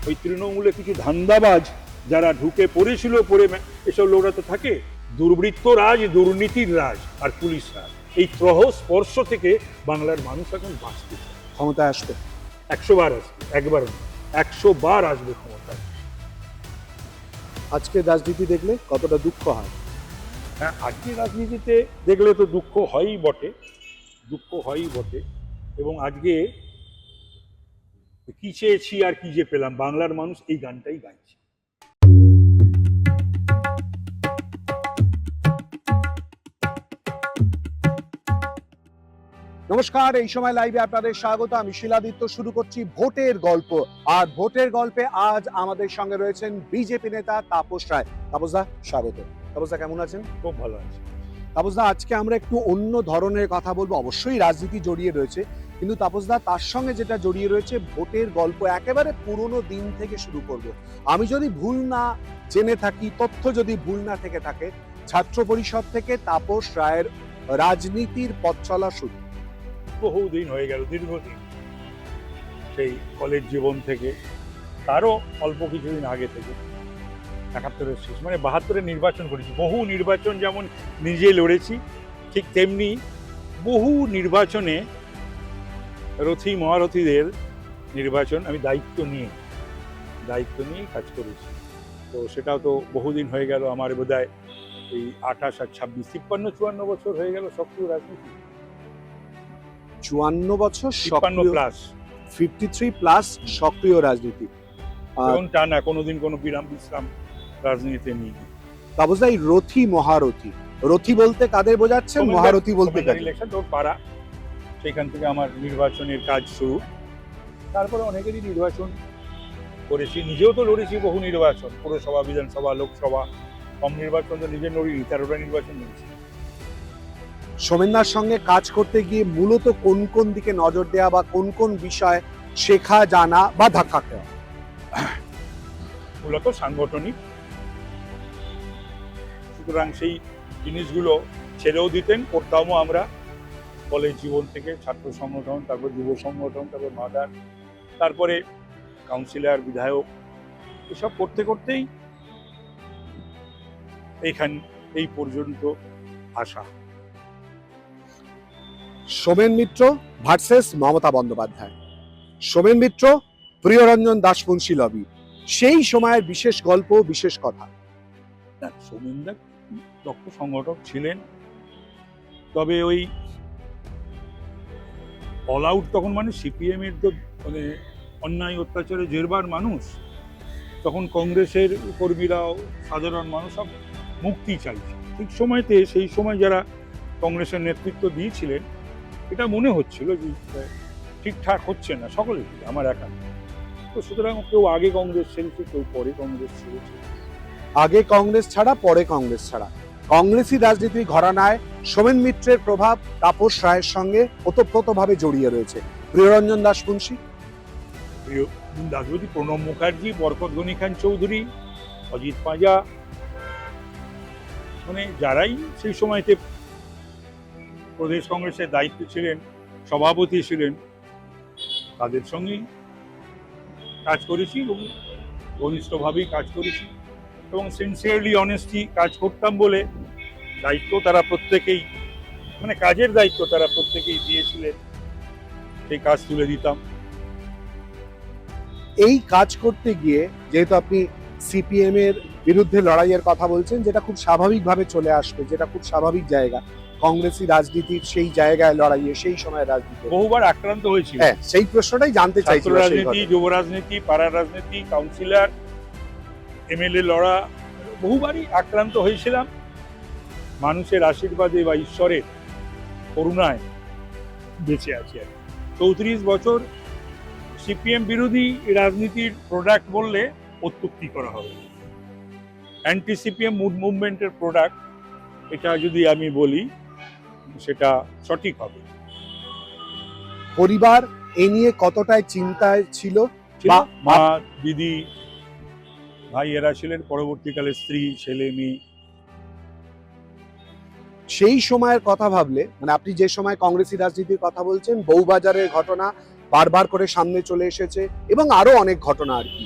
ওই তৃণমূলে কিছু ধান্দাবাজ যারা ঢুকে পড়েছিল, পড়ে এসব লোকরা তো থাকে, দুর্বৃত্ত রাজ, দুর্নীতির রাজ আর পুলিশ রাজ, এই ত্রহ স্পর্শ থেকে বাংলার মানুষ এখন বাঁচতে চায়। ক্ষমতায় আসবে 100 বার আসবে, একবার না, 100 বার আসবে ক্ষমতায়। আজকে রাজনীতি দেখলে কতটা দুঃখ হয়? হ্যাঁ, আজকে রাজনীতিতে দেখলে তো দুঃখ হয়ই বটে, দুঃখ হয়ই বটে। এবং আজকে কি চেয়েছি আর কি যে পেলাম, বাংলার মানুষ এই গানটাই গাইছে। নমস্কার, এই সময় লাইভে আপনাদের স্বাগত। আমি শিলাদিত্য। শুরু করছি ভোটের গল্প। আর ভোটের গল্পে আজ আমাদের সঙ্গে রয়েছেন বিজেপি নেতা তাপস রায়। তাপসদা, স্বাগত। তাপসদা, কেমন আছেন? খুব ভালো আছে। তাপসদা, আজকে আমরা একটু অন্য ধরনের কথা বলবো। অবশ্যই রাজনীতি জড়িয়ে রয়েছে, কিন্তু তাপসদা তার সঙ্গে যেটা জড়িয়ে রয়েছে ভোটের গল্প, একেবারে পুরনো দিন থেকে শুরু করব। আমি যদি ভুল না জেনে থাকি, তথ্য যদি ভুল না থেকে থাকে, ছাত্র পরিষদ থেকে তাপস রায়ের রাজনীতির পথ চলা শুরু। বহুদিন হয়ে গেল, দীর্ঘদিন, সেই কলেজ জীবন থেকে, তারও অল্প কিছুদিন আগে থেকে, 71-এর শেষ, মানে 72-এর নির্বাচন করেছি। বহু নির্বাচন যেমন নিজে লড়েছি, ঠিক তেমনি বহু নির্বাচনে রথী মহারথীদের নির্বাচন আমি দায়িত্ব নিয়ে কাজ করেছি। তো সেটাও তো বহুদিন হয়ে গেল। আমার বোধহয় এই 28 আর 26, 53-54 বছর হয়ে গেল সক্রিয় রাজনীতি। 54 বছর 53 প্লাস, 53 প্লাস সক্রিয় রাজনীতি। এবং টানা কোনোদিন কোনো বিরাম বিশ্রাম রাজনীতিতে নেই। তাপসদা, এই রথী মহারথী, রথী বলতে কাদের বোঝাচ্ছেন, মহারথী বলতে কাদের? ইলেকশন তোর পাড়া, সেখান থেকে আমার নির্বাচনের কাজ শুরু। তারপরে অনেকেরই নির্বাচন করেছি, নিজেও তো লড়েছি বহু নির্বাচন, পুরসভা, বিধানসভা, লোকসভা। কম নির্বাচন তো নিজে লড়িনি, 13টা নির্বাচন লড়েছি। সোমেনদার সঙ্গে কাজ করতে গিয়ে মূলত কোন কোন দিকে নজর দেওয়া বা কোন কোন বিষয় শেখা, জানা বা ধাক্কা খাওয়া? মূলত সাংগঠনিক, সুতরাং সেই জিনিসগুলো ছেড়েও দিতেন, করতামও আমরা কলেজ জীবন থেকে। ছাত্র সংগঠন, তারপর যুব সংগঠন, তারপর মাদার, তারপরে কাউন্সিলর, বিধায়ক, এসব করতে করতেই এই পর্যন্ত আসা। সোমেন মিত্র ভার্সেস মমতা বন্দ্যোপাধ্যায়। সোমেন মিত্র, প্রিয়রঞ্জন দাশবংশী লবি, সেই সময়ের বিশেষ গল্প, বিশেষ কথা। সোমেনদা দক্ষ সংগঠক ছিলেন, তবে ওই অল আউট তখন, মানে সিপিএম এর তো মানে অন্যায় অত্যাচারে জেরবার মানুষ, তখন কংগ্রেসের কর্মীরাও, সাধারণ মানুষ সব মুক্তি চাইছে। ঠিক সময়তে, সেই সময় যারা কংগ্রেসের নেতৃত্ব দিয়েছিলেন, এটা মনে হচ্ছিল যে ঠিকঠাক হচ্ছে না সকলের, আমার একা। তো সুতরাং কেউ আগে কংগ্রেস ছেড়েছে, কেউ পরে কংগ্রেস ছেড়েছে। আগে কংগ্রেস ছাড়া, পরে কংগ্রেস ছাড়া। কংগ্রেসী রাজনীতির ঘরানায় সোমেন মিত্রের প্রভাব তাপস রায়ের সঙ্গে ওতপ্রোতভাবে জড়িয়ে রয়েছে। প্রিয়রঞ্জন দাশবংশী, দাসবতী, প্রণব মুখার্জি, বরকত গনি খান চৌধুরী, অজিত পাঁজা, মানে যারাই সেই সময়তে প্রদেশ কংগ্রেসের দায়িত্ব ছিলেন, সভাপতি ছিলেন, তাদের সঙ্গেই কাজ করেছি এবং ঘনিষ্ঠভাবেই কাজ করেছি, এবং সিনসিয়ারলি, অনেস্টলি কাজ করতাম বলে দায়িত্ব তারা প্রত্যেকেই, মানে কাজের দায়িত্ব তারা প্রত্যেকেই দিয়েছিলেন, সেই কাজ তুলে দিতাম। এই কাজ করতে গিয়ে, যেহেতু আপনি সিপিএম এর বিরুদ্ধে লড়াইয়ের কথা বলছেন, যেটা খুব স্বাভাবিকভাবে চলে আসবে, যেটা খুব স্বাভাবিক জায়গা, কংগ্রেসী রাজনীতির সেই জায়গায় লড়াইয়ে, সেই সময় রাজনীতি বহুবার আক্রান্ত হয়েছিল। হ্যাঁ, সেই প্রশ্নটাই জানতে চাইছি। রাজনীতি, যুব রাজনীতি, পাড়া রাজনীতি, কাউন্সিলর, এমএলএ লড়া, বহুবারই আক্রান্ত হয়েছিলাম। মানুষের আশীর্বাদে বা ঈশ্বরের করুণায় বেঁচে আছি। আর 34 বছর সিপিএম বিরোধী রাজনীতির প্রোডাক্ট বললে অত্যুক্তি করা হবে। অ্যান্টি সিপিএম মুভমেন্টের প্রোডাক্ট, এটা যদি আমি বলি সেটা সঠিক হবে। পরিবার এ নিয়ে কতটাই চিন্তায় ছিল? মা, দিদি, ভাই, এরা ছিলেন, পরবর্তীকালে স্ত্রী, ছেলে, মেয়ে। সেই সময়ের কথা ভাবলে, মানে আপনি যে সময় কংগ্রেসী রাজনীতির কথা বলছেন, বউবাজারের ঘটনা বারবার করে সামনে চলে এসেছে, এবং আরো অনেক ঘটনা আর কি।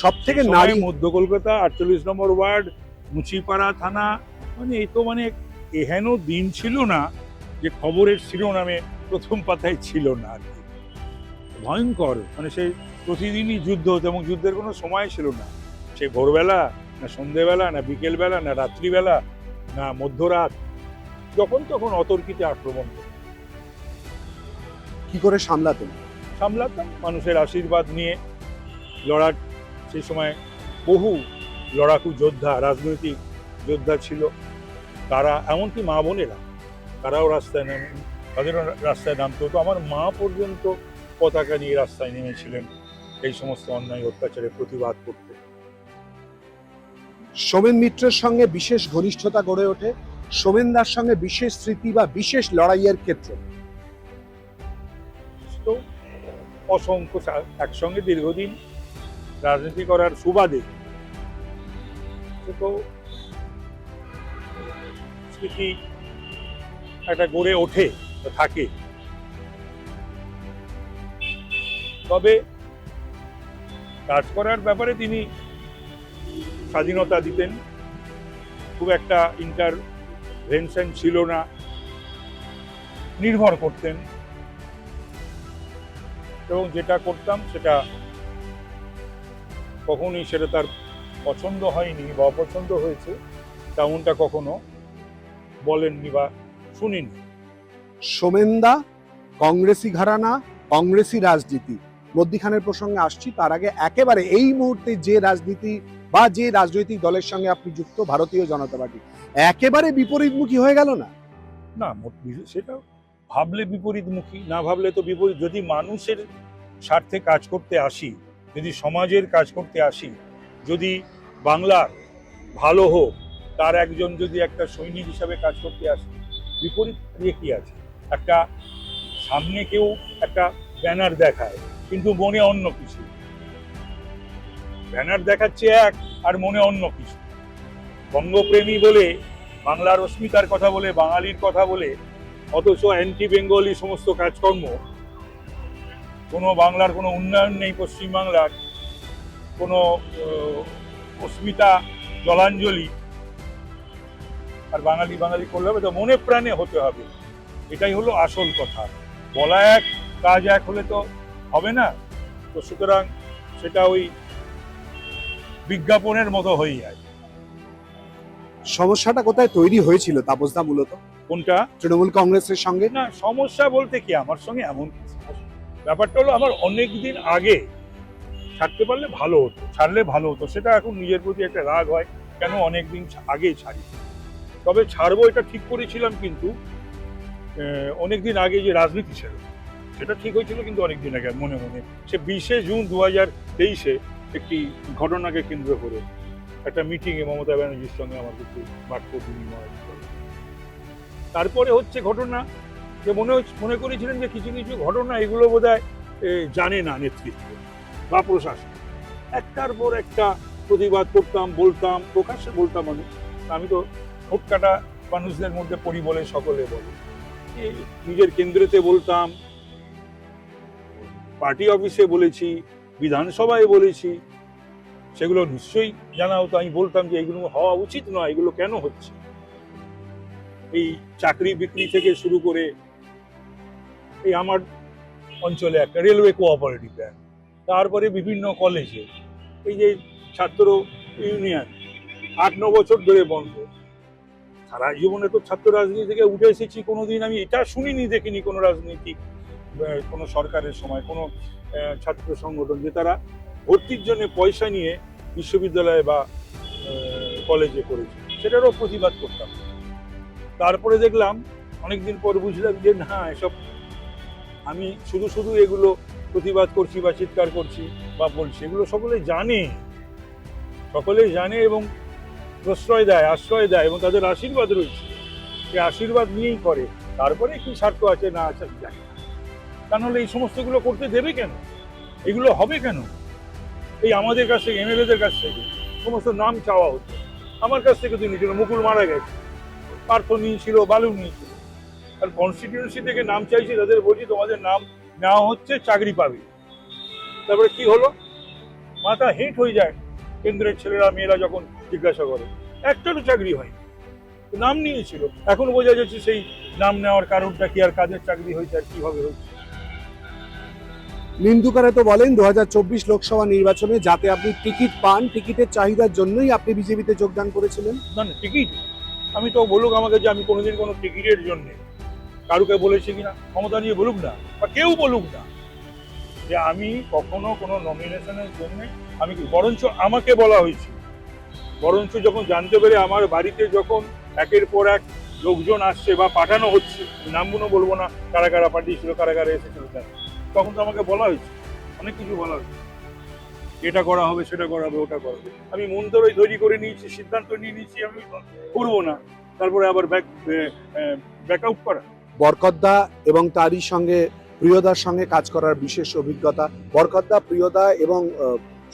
সব থেকে সেই নারী সময় মধ্য কলকাতা 48 নম্বর ওয়ার্ড, মুচিপাড়া থানা, মানে এই তো মানে এহেন দিন ছিল না যে খবরের শিরোনামে প্রথম পাতায় ছিল না আর কি। ভয়ঙ্কর, মানে সেই প্রতিদিনই যুদ্ধ হতো এবং যুদ্ধের কোনো সময় ছিল না। সেই ভোরবেলা, না সন্ধেবেলা, না বিকেলবেলা, না রাত্রিবেলা, না মধ্যরাত, যখন তখন অতর্কিতে আক্রমণ করত। কি করে সামলাতেন? সামলাতাম মানুষের আশীর্বাদ নিয়ে। লড়ার সেই সময় বহু লড়াকু যোদ্ধা, রাজনৈতিক যোদ্ধা ছিল, তারা এমনকি মা বোনেরা তারাও রাস্তায় নেমে, তাদেরও রাস্তায় নামতে হতো। আমার মা পর্যন্ত পতাকা নিয়ে রাস্তায় নেমেছিলেন এই সমস্ত অন্যায় অত্যাচারের প্রতিবাদ করতে। সোমেন মিত্রের সঙ্গে বিশেষ ঘনিষ্ঠতা গড়ে ওঠে, সোমেনদার সঙ্গে বিশেষ স্মৃতি বা বিশেষ লড়াইয়ের ক্ষেত্রে। তো অসংখ্য একসঙ্গে দীর্ঘদিন রাজনীতি করার সুবাদে সে তো স্মৃতি একটা গড়ে ওঠে, থাকে। তবে কাজ করার ব্যাপারে তিনি স্বাধীনতা দিতেন, খুব একটা ইন্টারভেনশন ছিল না, নির্ভর করতেন, এবং যেটা করতাম সেটা কখনোই সেটা তার পছন্দ হয়নি বা অপছন্দ হয়েছে তেমনটা কখনো বলেননি বা শুনিনি। সোমেনদা কংগ্রেসি ঘরানা, কংগ্রেসি রাজনীতি, মধ্যিখানের প্রসঙ্গে আসছি। তার আগে একেবারে এই মুহূর্তে যে রাজনীতি বা যে রাজনৈতিক দলের সঙ্গে আপনি যুক্ত, ভারতীয় জনতা পার্টি, একেবারে বিপরীতমুখী হয়ে গেল না? না, সেটা ভাবলে বিপরীতমুখী, না ভাবলে তো বিপরীত। যদি মানুষের স্বার্থে কাজ করতে আসি, যদি সমাজের কাজ করতে আসি, যদি বাংলার ভালো হোক, তার একজন যদি একটা সৈনিক হিসাবে কাজ করতে আসি, বিপরীত দিয়ে কি আছে? একটা সামনে কেউ একটা ব্যানার দেখায় কিন্তু মনে অন্য কিছু, ব্যানার দেখাচ্ছে এক আর মনে অন্য কিছু। বঙ্গপ্রেমী বলে, বাংলার অস্মিতার কথা বলে, বাঙালির কথা বলে, অথচ অ্যান্টি বেঙ্গলি সমস্ত কাজকর্ম, কোনো বাংলার কোনো উন্নয়ন নেই, পশ্চিমবাংলার কোনো অস্মিতা জলাঞ্জলি, আর বাঙালি বাঙালি করলে হবে তো? মনে প্রাণে হতে হবে, এটাই হলো আসল কথা। বলা এক কাজ এক হলে তো হবে না। তো সুতরাং সেটা ওই বিজ্ঞাপনের মতো হয়ে যায়। সমস্যাটা কোথায় তৈরি হয়েছিল তাপসদা মূলত? কোনটা? তৃণমূল কংগ্রেসের সঙ্গে? না, সমস্যা বলতে কি আমার সঙ্গে এমন কিছু না। ব্যাপারটা হলো আমার অনেক দিন আগে ছাড়তে পারলে ভালো হতো, ছাড়লে ভালো হতো, সেটা এখন নিজের প্রতি একটা রাগ হয়, কেন অনেক দিন আগে ছাড়ি। তবে ছাড়বো এটা ঠিক করেছিলাম, কিন্তু অনেকদিন আগে যে রাজনীতি ছিল সেটা ঠিক হয়েছিল, কিন্তু অনেকদিন আগে মনে মনে। সে 20শে জুন 2023-এ একটি ঘটনাকে কেন্দ্র করে একটা মিটিংয়ে মমতা ব্যানার্জির সঙ্গে আমার কিছু বাক্য বিনিময় করে। তারপরে হচ্ছে ঘটনা যে মনে করেছিলেন যে কিছু কিছু ঘটনা এগুলো বোধহয় জানে না নেতৃত্ব বা প্রশাসন। একটার পর একটা প্রতিবাদ করতাম, বলতাম, প্রকাশ্যে বলতাম। আমি তো ঠোঁট কাটা মানুষদের মধ্যে পড়ি বলে সকলে বলে। নিজের কেন্দ্রেতে বলতাম, পার্টি অফিসে বলেছি, বিধানসভায় বলেছি, সেগুলো নিশ্চয়ই জানা হতো। আমি বলতাম যে এগুলো হওয়া উচিত নয়, এগুলো কেন হচ্ছে। এই চাকরি বিক্রি থেকে শুরু করে, এই আমার অঞ্চলে একটা রেলওয়ে কোঅপারেটিভ ব্যাংক, তারপরে বিভিন্ন কলেজে এই যে ছাত্র ইউনিয়ন 8-9 বছর ধরে বন্ধ। সারা জীবনে তো ছাত্র রাজনীতি থেকে উঠে এসেছি, কোনোদিন আমি এটা শুনিনি, দেখিনি কোনো রাজনৈতিক কোনো সরকারের সময় কোনো ছাত্র সংগঠন যে তারা ভর্তির জন্য পয়সা নিয়ে বিশ্ববিদ্যালয়ে বা কলেজে করেছে, সেটারও প্রতিবাদ করতাম। তারপরে দেখলাম, অনেকদিন পর বুঝলাম যে না, এসব আমি শুধু শুধু এগুলো প্রতিবাদ করছি বা চিৎকার করছি বা বলছি, এগুলো সকলেই জানে এবং প্রশ্রয় দেয়, আশ্রয় দেয়, এবং তাদের আশীর্বাদ রয়েছে, সেই আশীর্বাদ নিয়েই করে। তারপরে কি স্বার্থ আছে না আছে জানি না, তা নাহলে এই সমস্তগুলো করতে দেবে কেন, এগুলো হবে কেন? এই আমাদের কাছ থেকে, এমএলএদের কাছ থেকে সমস্ত নাম চাওয়া হতো। আমার কাছ থেকে তো নিয়েছিল, মুকুল মারা গেছে, পার্থ নিয়েছিল, বালু নিয়েছিল, আর কনস্টিটিউয়েন্সি থেকে নাম চাইছি, তাদের বলছি তোমাদের নাম নেওয়া হচ্ছে, চাকরি পাবে। তারপরে কি হলো? মাথা হেঁট হয়ে যায় কেন্দ্রের ছেলেরা মেয়েরা যখন জিজ্ঞাসা করে। একটারও চাকরি হয়, নাম নিয়েছিল, এখন বোঝা যাচ্ছে সেই নাম নেওয়ার কারণটা কি, আর কাদের চাকরি হয়েছে আর কিভাবে হয়েছে। নিন্দুকারে তো বলেন 2024 লোকসভা নির্বাচনে যাতে আপনি টিকিট পান, টিকিটের চাহিদার জন্যই আপনি বিজেপিতে যোগদান করেছিলেন। না না, টিকিট আমি তো বলুক আমাকে যে আমি কোনোদিন কোনো টিকিটের জন্য কারুকে বলেছি কিনা, ক্ষমতা নিয়ে বলুক না বা কেউ বলুক না যে আমি কখনো কোনো নমিনেশনের জন্য আমি বরঞ্চ আমাকে বলা হয়েছিল, বরঞ্চ যখন জানতে পেরে আমার বাড়িতে যখন একের পর এক লোকজন আসছে বা পাঠানো হচ্ছে, নামগুলো বলবো না কারা কারা পাঠিয়েছিল কারা কারা এসেছিল, তখন তো আমাকে বলা হয়েছে, অনেক কিছু বলা হয়েছে, এটা করা হবে সেটা করা হবে ওটা করা হবে। আমি মন ধরে তৈরি করে নিয়েছি, সিদ্ধান্ত নিয়ে নিয়েছি আমি করবো না, তারপরে আবার ব্যাক আউট করা। বরকতদা এবং তারই সঙ্গে প্রিয়দার সঙ্গে কাজ করার বিশেষ অভিজ্ঞতা, বরকতদা, প্রিয়দা এবং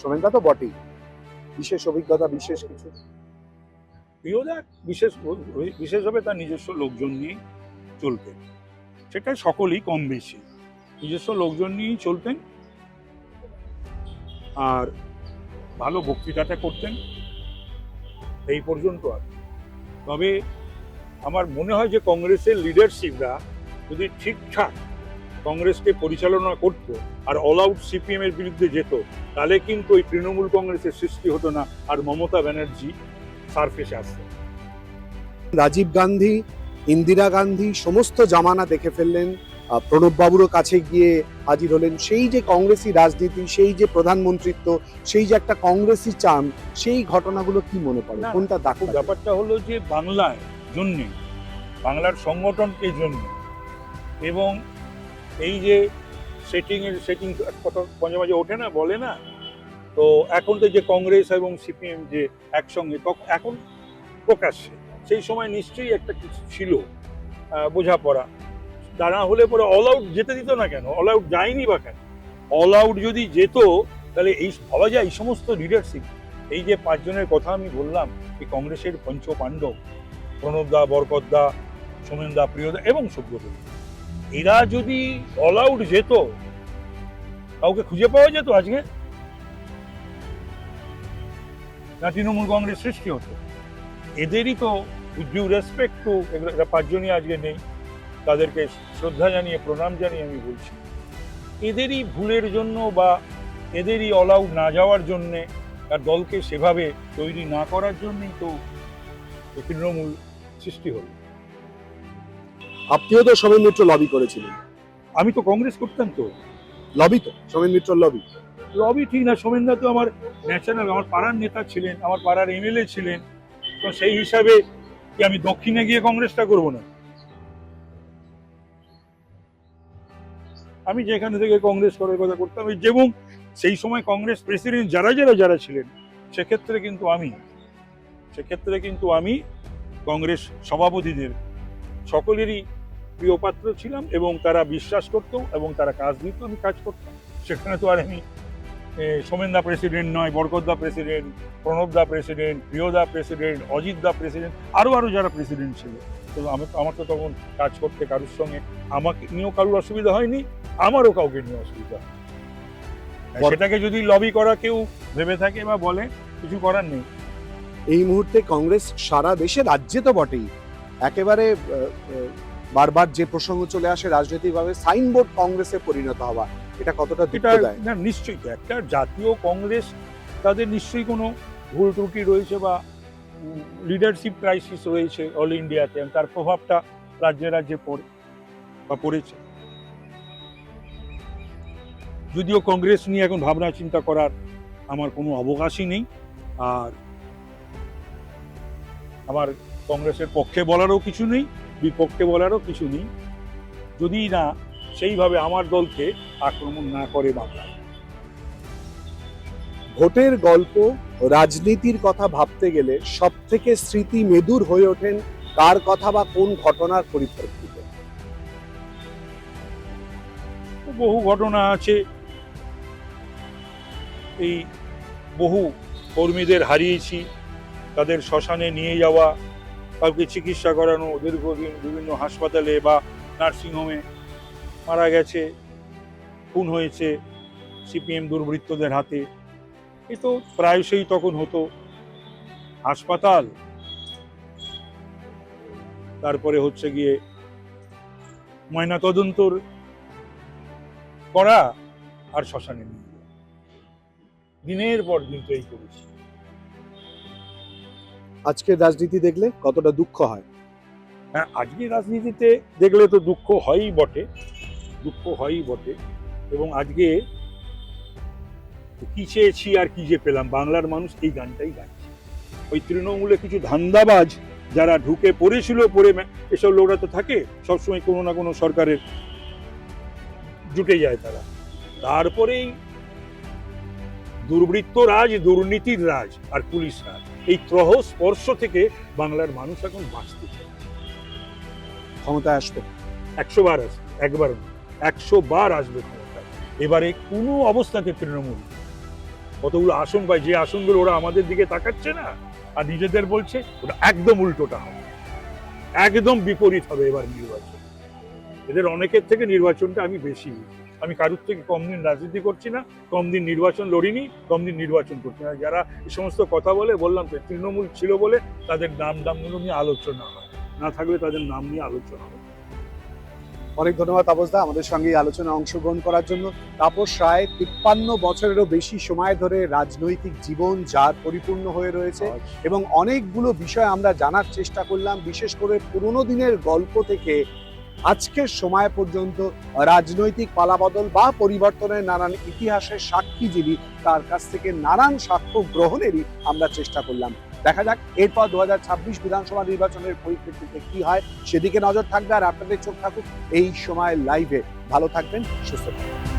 সোমেনদা তো বটেই, বিশেষ অভিজ্ঞতা, বিশেষ কিছু। প্রিয়দা বিশেষভাবে তার নিজস্ব লোকজন নিয়ে চলতেন, সেটা সকলেই কম বেশি নিজস্ব লোকজন নিয়েই চলতেন, আর ভালো বক্তৃতাটা করতেন, এই পর্যন্ত আর। তবে আমার মনে হয় যে কংগ্রেসের লিডারশিপরা যদি ঠিকঠাক কংগ্রেসকে পরিচালনা করতো আর অল আউট সিপিএম এর বিরুদ্ধে যেত, তাহলে কিন্তু ওই তৃণমূল কংগ্রেসের সৃষ্টি হতো না, আর মমতা ব্যানার্জি সারফেসে আসতো। রাজীব গান্ধী, ইন্দিরা গান্ধী সমস্ত জামানা দেখে ফেললেন, প্রণব বাবুরও কাছে গিয়ে হাজির হলেন। সেই যে কংগ্রেসি রাজনীতি, সেই যে প্রধানমন্ত্রিত্ব, সেই যে একটা কংগ্রেসি চাম, সেই ঘটনাগুলো কি মনে পড়ে, না, কোনটা দেখো? ব্যাপারটা হলো যে বাংলার জন্য, বাংলার সংগঠনকে জন্য, এবং এই যে সেটিং কথা মাঝে মাঝে ওঠে না, বলে না, তো এখন তো যে কংগ্রেস এবং সিপিএম যে একসঙ্গে, এখন প্রকাশ্যে, সেই সময় নিশ্চয়ই একটা কিছু ছিল বোঝাপড়া, তা না হলে পরে অল আউট যেতে দিত না কেন, অল আউট যায়নি বা কেন? অল আউট যদি যেত তাহলে এই ভাবা যায় এই সমস্ত লিডারশিপ, এই যে পাঁচজনের কথা আমি বললাম, এই কংগ্রেসের পঞ্চ পাণ্ডব, প্রণবদা, বরকতদা, সোমেনদা, প্রিয়দা এবং সুব্রত, এরা যদি অল আউট যেত, কাউকে খুঁজে পাওয়া যেত আজকে, না তৃণমূল কংগ্রেস সৃষ্টি হতো? এদেরই তো ডিউ রেসপেক্ট টু, এরা পাঁচজনই আজকে নেই, তাদেরকে শ্রদ্ধা জানিয়ে প্রণাম জানিয়ে আমি বলছি, এদেরই ভুলের জন্য বা এদেরই অল আউট না যাওয়ার জন্যে, আর দলকে সেভাবে তৈরি না করার জন্যই তো তৃণমূল সৃষ্টি হলো। আপনিও তো সোমেন মিত্র লবি করেছিলেন। আমি তো কংগ্রেস করতাম, তো লবি, তো সোমেন মিত্র লবি। লবি ঠিক না, সোমেনদা তো আমার ন্যাশনাল, আমার পাড়ার নেতা ছিলেন, আমার পাড়ার এমএলএ ছিলেন, তো সেই হিসাবে কি আমি দক্ষিণে গিয়ে কংগ্রেসটা করব না? আমি যেখানে থেকে কংগ্রেস করার কথা করতাম, এবং সেই সময় কংগ্রেস প্রেসিডেন্ট যারা ছিলেন, সেক্ষেত্রে কিন্তু আমি কংগ্রেস সভাপতিদের সকলেরই প্রিয় পাত্র ছিলাম, এবং তারা বিশ্বাস করত এবং তারা কাজ দিত, আমি কাজ করতাম। সেখানে তো আর আমি সোমেনদা প্রেসিডেন্ট নয়, বরকতদা প্রেসিডেন্ট, প্রণবদা প্রেসিডেন্ট, প্রিয়দা প্রেসিডেন্ট, অজিতদা প্রেসিডেন্ট, আরো যারা প্রেসিডেন্ট ছিল, তো আমার তো তখন কাজ করতে কারোর সঙ্গে, আমাকে নিয়েও কারোর অসুবিধা হয়নি, আমারও কাউকে নিয়ে অসুবিধা হয়। সেটাকে যদি লবি করা কেউ ভেবে থাকে বা বলে, কিছু করার নেই। এই মুহূর্তে কংগ্রেস সারা দেশে, রাজ্যে তো বটেই, একেবারে বারবার যে প্রসঙ্গ চলে আসে রাজনৈতিকভাবে, সাইনবোর্ড কংগ্রেসে পরিণত হওয়া, এটা কতটা দুঃখ দেয়? না, নিশ্চয়ই তো একটা জাতীয় কংগ্রেস, তাদের নিশ্চয়ই কোনো ভুল ত্রুটি রয়েছে বা লিডারশিপ ক্রাইসিস রয়েছে অল ইন্ডিয়াতে, তার প্রভাবটা রাজ্যে রাজ্যে পড়েছে। যদিও কংগ্রেস নিয়ে এখন ভাবনা চিন্তা করার আমার কোনো অবকাশই নেই, আর আমার কংগ্রেসের পক্ষে বলারও কিছু নেই, বিপক্ষে বলারও কিছু নেই, যদি না সেইভাবে আমার দলকে আক্রমণ না করে বাংলা। ভোটের গল্প, রাজনীতির কথা ভাবতে গেলে সব থেকে স্মৃতি মেদুর হয়ে ওঠেন কার কথা বা কোন ঘটনার পরিপ্রেক্ষিতে? বহু ঘটনা আছে, এই বহু কর্মীদের হারিয়েছি, তাদের শ্মশানে নিয়ে যাওয়া, কাউকে চিকিৎসা করানো, দীর্ঘদিন বিভিন্ন হাসপাতালে বা নার্সিংহোমে মারা গেছে, খুন হয়েছে সিপিএম দুর্বৃত্তদের হাতে, এ তো প্রায়শই তখন হতো হাসপাতাল, তারপরে হচ্ছে গিয়ে ময়নাতদন্তর করা আর শ্মশানে নিয়ে যাওয়া। দিনের পর দিন তো এই করেছি। আজকের রাজনীতি দেখলে কতটা দুঃখ হয়? হ্যাঁ, আজকে রাজনীতিতে দেখলে তো দুঃখ হয়ই বটে, দুঃখ হয়ই বটে। এবং আজকে কি চেয়েছি আর কি যে পেলাম, বাংলার মানুষ এই গানটাই গাইছে। ওই তৃণমূলে কিছু ধান্দাবাজ যারা ঢুকে পড়েছিল, এসব লোকরা তো থাকে সবসময় কোনো না কোনো সরকারের জুটে যায় তারা। তারপরেই দুর্বৃত্ত রাজ, দুর্নীতির রাজ আর পুলিশ রাজ, এই ত্রহ স্পর্শ থেকে বাংলার মানুষ এখন বাঁচতে চায়। ক্ষমতায় আসবে 100 বার আসবে, একবার 100 বার আসবে ক্ষমতায়। এবারে কোনো অবস্থাতে তৃণমূল কতগুলো আসন পায়, যে আসনগুলো ওরা আমাদের দিকে তাকাচ্ছে না আর নিজেদের বলছে, ওটা একদম উল্টোটা হবে, একদম বিপরীত হবে এবার নির্বাচন। এদের অনেকের থেকে নির্বাচনটা আমি বেশি, আমি কারুর থেকে কম দিন রাজনীতি করছি না, কম দিন নির্বাচন লড়িনি, কম দিন নির্বাচন করছি না। যারা এই সমস্ত কথা বলে, বললাম তো তৃণমূল ছিল বলে তাদের নামগুলো নিয়ে আলোচনা হয়, না থাকলে তাদের নাম নিয়ে আলোচনা হয়। অনেক ধন্যবাদ তাপসদা আমাদের সঙ্গে এই আলোচনায় অংশগ্রহণ করার জন্য। তাপস রায় 53 বছরেরও বেশি সময় ধরে রাজনৈতিক জীবন যার পরিপূর্ণ হয়ে রয়েছে এবং অনেকগুলো বিষয় আমরা জানার চেষ্টা করলাম, বিশেষ করে পুরোনো দিনের গল্প থেকে আজকের সময় পর্যন্ত রাজনৈতিক পালাবদল বা পরিবর্তনের নানান ইতিহাসের সাক্ষী যিনি, তার কাছ থেকে নানান সাক্ষ্য গ্রহণেরই আমরা চেষ্টা করলাম। দেখা যাক এরপর 2026 বিধানসভা নির্বাচনের পরিপ্রেক্ষিতে কি হয়, সেদিকে নজর থাকবে। আর আপনাদের চোখ থাকুক এই সময় লাইভে। ভালো থাকবেন, সুস্থ থাকবেন।